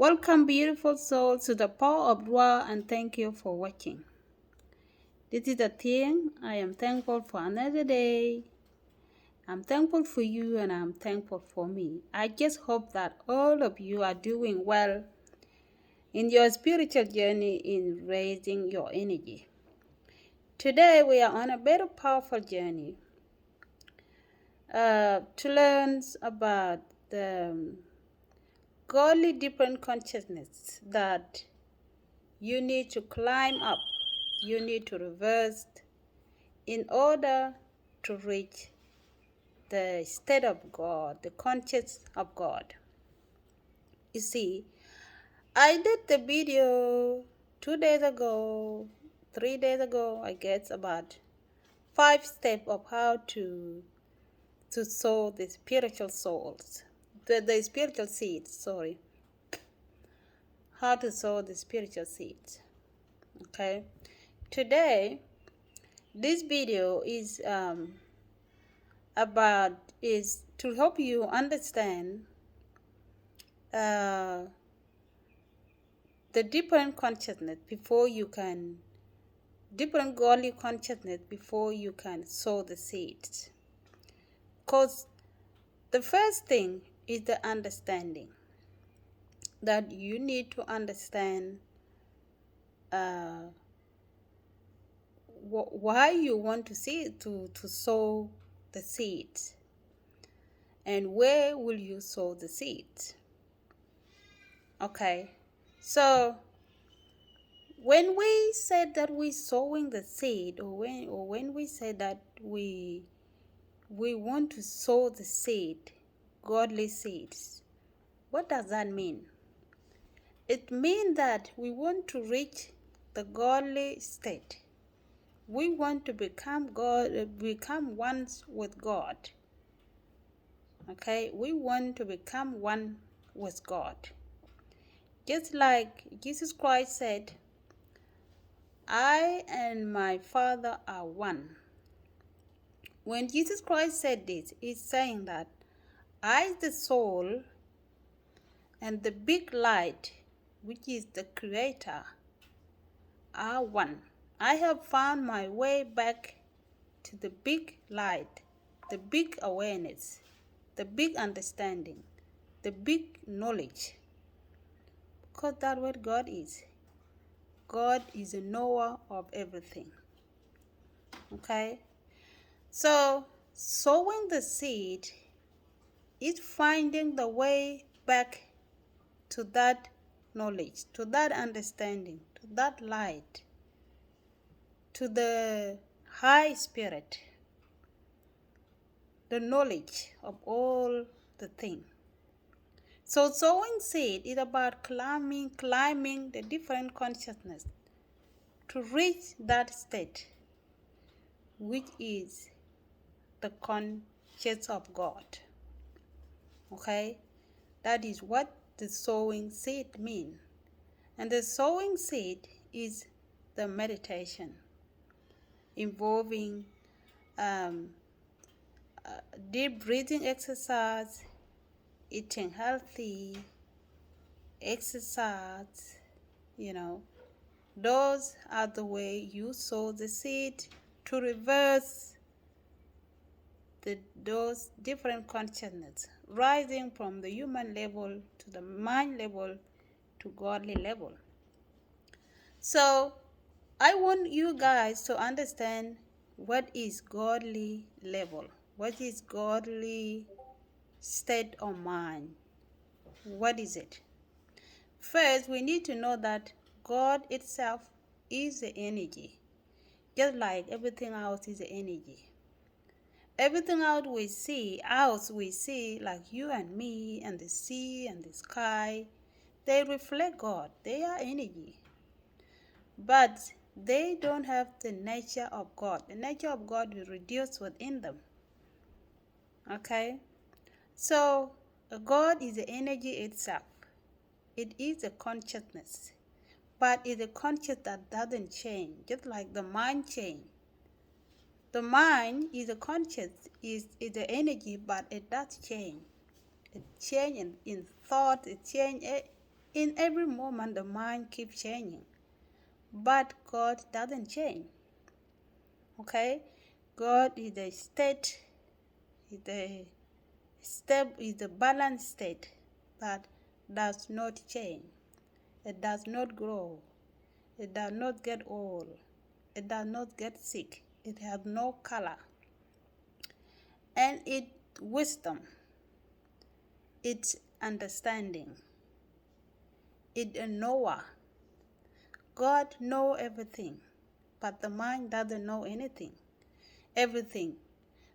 Welcome, beautiful souls, to the power of Dua, and thank you for watching. This is the thing. I am thankful for another day. I'm thankful for you, and I'm thankful for me. I just hope that all of you are doing well in your spiritual journey in raising your energy. Today, we are on a very powerful journey to learn about the godly different consciousness that you need to climb up, you need to reverse in order to reach the state of God, the conscious of God. You see, I did the video 2 days ago, 3 days ago, I guess, about 5 steps of how to sow the spiritual souls, the spiritual seeds, sorry. How to sow the spiritual seeds. Okay. Today, this video is to help you understand the different consciousness different godly consciousness before you can sow the seeds. Because the first thing is the understanding that you need to understand why you want to sow the seeds, and where will you sow the seeds. Okay, so when we said that we sowing the seed, or when we say that we want to sow the seed, godly seeds, what does that mean? It means that we want to reach the godly state. We want to become one with God. Okay, we want to become one with God. Just like Jesus Christ said, I and my Father are one. When Jesus Christ said this, he's saying that I, the soul, and the big light, which is the Creator, are one. I have found my way back to the big light, the big awareness, the big understanding, the big knowledge. Because that's what God is. God is a knower of everything. Okay? So, sowing the seed is finding the way back to that knowledge, to that understanding, to that light, to the high spirit, the knowledge of all the things. So sowing seed is about climbing the different consciousness to reach that state, which is the conscious of God. Okay? That is what the sowing seed means. And the sowing seed is the meditation involving deep breathing exercise, eating healthy, exercise, those are the way you sow the seed to reverse those different consciousness, rising from the human level to the mind level to godly level. So I want you guys to understand what is godly level, what is godly state of mind. What is it? First, we need to know that God itself is the energy, just like everything else is the energy. Everything else we see, like you and me and the sea and the sky, they reflect God. They are energy. But they don't have the nature of God. The nature of God is reduced within them. Okay? So, God is the energy itself. It is a consciousness. But it's a consciousness that doesn't change, just like the mind change. The mind is a conscious, is the energy, but it does change. It changes in thought, it changes In every moment, the mind keeps changing, but God doesn't change. Okay? God is a state, is the balanced state that does not change. It does not grow. It does not get old. It does not get sick. It has no color. And its wisdom, its understanding, its a knower. God knows everything, but the mind doesn't know anything. Everything.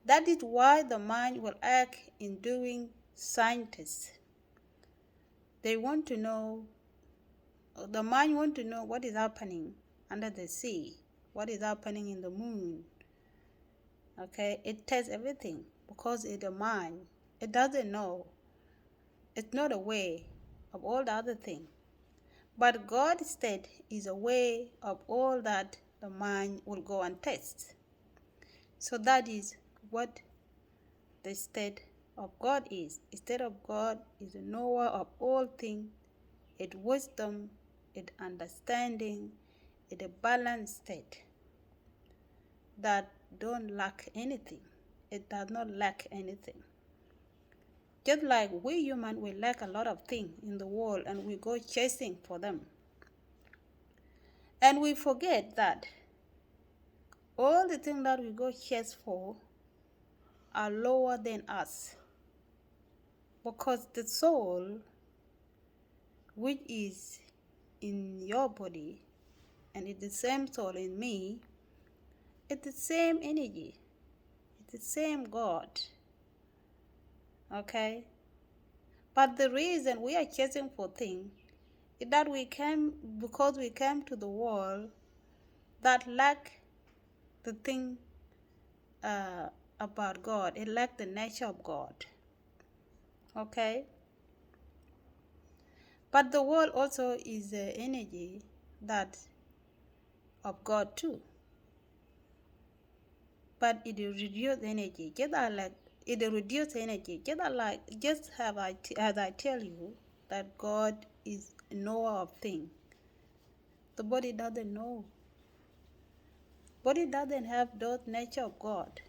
That is why the mind will act in doing scientists. They want to know, the mind wants to know what is happening under the sea, what is happening in the moon. Okay, it tests everything because it's a mind. It doesn't know. It's not aware of all the other things. But God's state is aware of all that the mind will go and test. So that is what the state of God is. The state of God is a knower of all things, its wisdom, its understanding, its a balanced state that don't lack anything. It does not lack anything. Just like we humans, we lack a lot of things in the world and we go chasing for them. And we forget that all the things that we go chase for are lower than us. Because the soul, which is in your body, and it's the same soul in me, it's the same energy. It's the same God. Okay? But the reason we are chasing for things is that because we came to the world that lack the thing about God. It lack the nature of God. Okay? But the world also is the energy that of God too. But it reduce energy. It reduce energy. As I tell you that God is a knower of things. The body doesn't know. Body doesn't have those nature of God.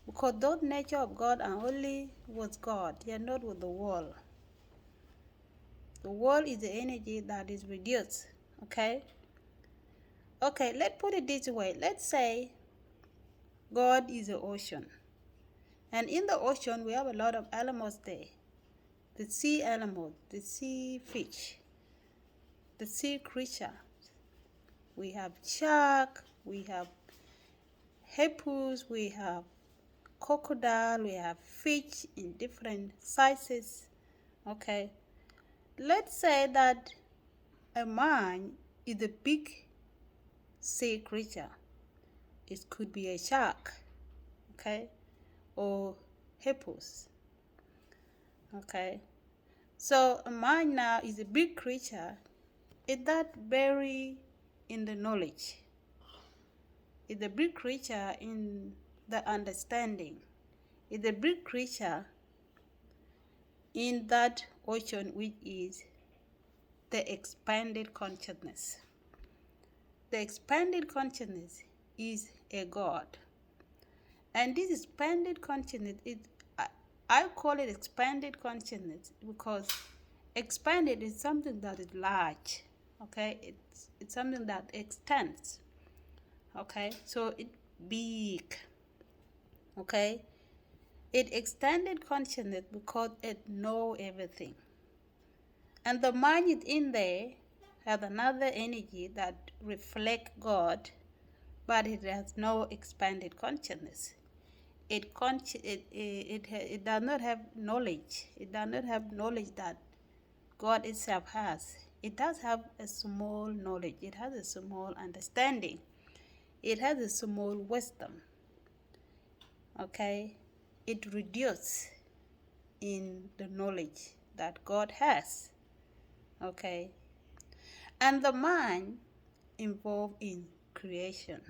Because those nature of God are only with God. They are not with the world. The world is the energy that is reduced. Okay? Okay, let's put it this way. Let's say God is the ocean. And in the ocean, we have a lot of animals there. The sea animals, the sea fish, the sea creature. We have shark, we have hippos, we have crocodile, we have fish in different sizes. Okay. Let's say that a man is a big sea creature. It could be a shark, okay, or hippos, okay. So a man now is a big creature. Is that buried in the knowledge? Is a big creature in the understanding? Is a big creature in that ocean, which is the expanded consciousness. The expanded consciousness is a God. And this expanded consciousness, I call it expanded consciousness because expanded is something that is large, okay? It's something that extends, okay? So it's big, okay? It extended consciousness because it knows everything. And the mind is in there has another energy that reflects God, but it has no expanded consciousness. It does not have knowledge. It does not have knowledge that God itself has. It does have a small knowledge. It has a small understanding. It has a small wisdom. Okay? It reduces in the knowledge that God has. Okay? And the mind involved in creation.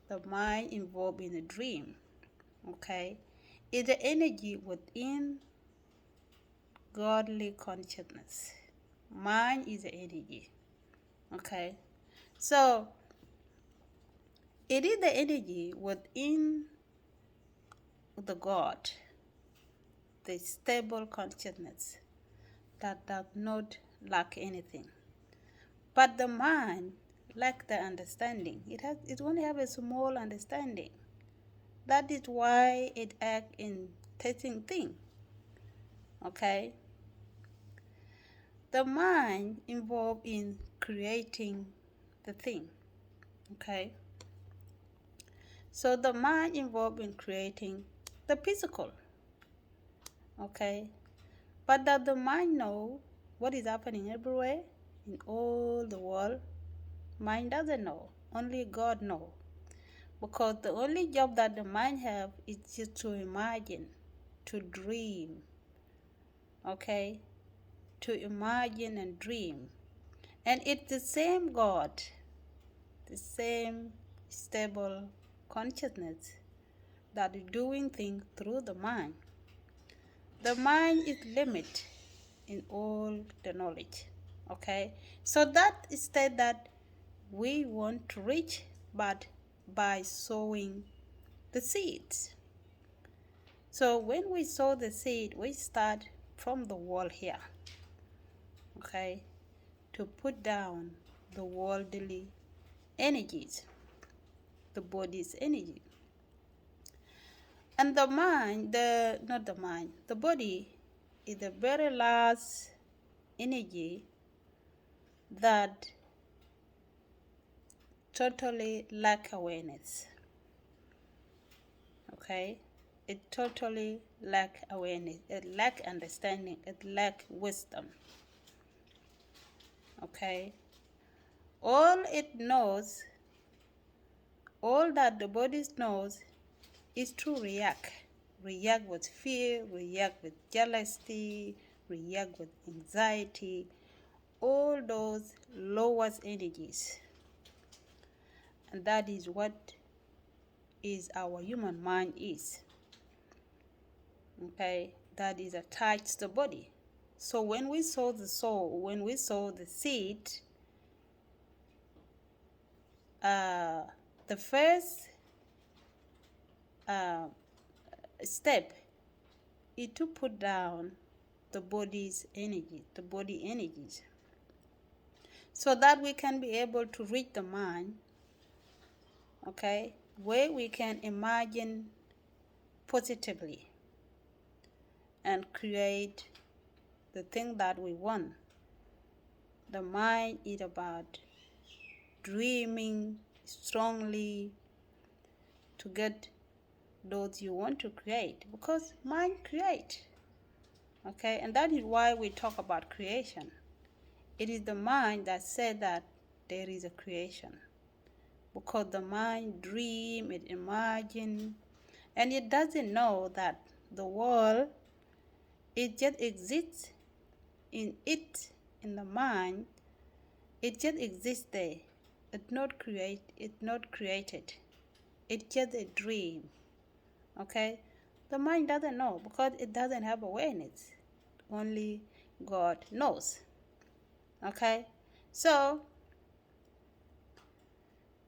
The mind involved in a dream. Okay? Is the energy within godly consciousness. Mind is the energy. Okay, so it is the energy within the God, the stable consciousness that does not lack anything. But the mind lacks the understanding. It only have a small understanding. That is why it acts in testing thing. Okay? The mind involved in creating the thing. Okay? So the mind involved in creating the physical. Okay? But does the mind know what is happening everywhere in all the world? Mind doesn't know. Only God knows. Because the only job that the mind have is just to imagine, to dream. Okay? To imagine and dream. And it's the same God, the same stable consciousness that is doing things through the mind. The mind is limit in all the knowledge. Okay? So that is that we want to reach, but by sowing the seeds. So when we sow the seed, we start from the wall here. Okay? To put down the worldly energies, the body's energy. And the mind, the body is the very last energy that totally lack awareness. Okay? It totally lack awareness. It lack understanding. It lack wisdom. Okay? All it knows, all that the body knows is to react. React with fear, react with jealousy, react with anxiety, all those lowest energies. And that is what is our human mind is. Okay, that is attached to the body. So when we sow the soul, when we sow the seed, the first step is to put down the body's energy, the body energies, so that we can be able to reach the mind, okay, where we can imagine positively and create the thing that we want. The mind is about dreaming strongly to get those you want to create, because mind create. Okay, and that is why we talk about creation. It is the mind that said that there is a creation, because the mind dream, it imagine, and it doesn't know that the world, it just exists in it, in the mind. It just exists there. It's not created. It's just a dream. Okay? The mind doesn't know because it doesn't have awareness. Only God knows. Okay? So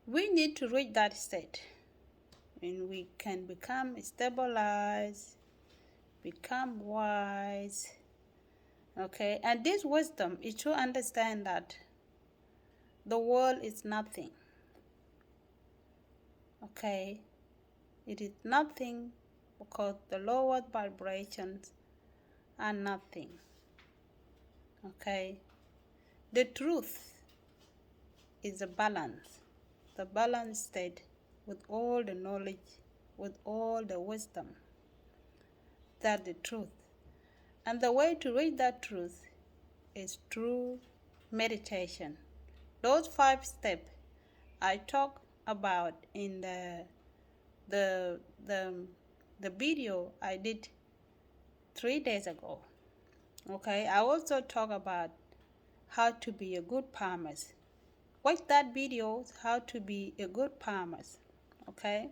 we need to reach that state when we can become stabilized, become wise. Okay? And this wisdom is to understand that the world is nothing. Okay? It is nothing because the lower vibrations are nothing. Okay? The truth is a balance. The balanced state with all the knowledge, with all the wisdom. That's the truth. And the way to reach that truth is through meditation. Those 5 steps I talk about in the video I did 3 days ago. Okay, I also talk about how to be a good farmer. Watch that video, how to be a good farmer. Okay,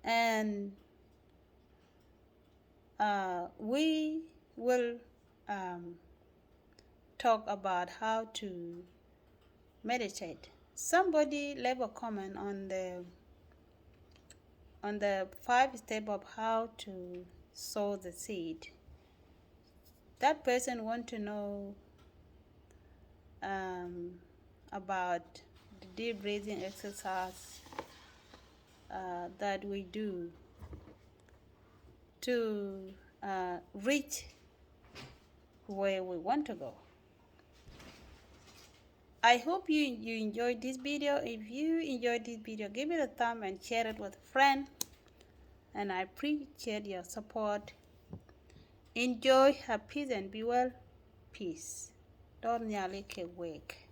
and we will talk about how to meditate. Somebody left a comment on the 5 steps of how to sow the seed. That person want to know about the deep breathing exercise that we do to reach where we want to go. I hope you enjoyed this video. If you enjoyed this video, give it a thumb and share it with a friend. And I appreciate your support. Enjoy, have peace, and be well. Peace. Don't nearly wake.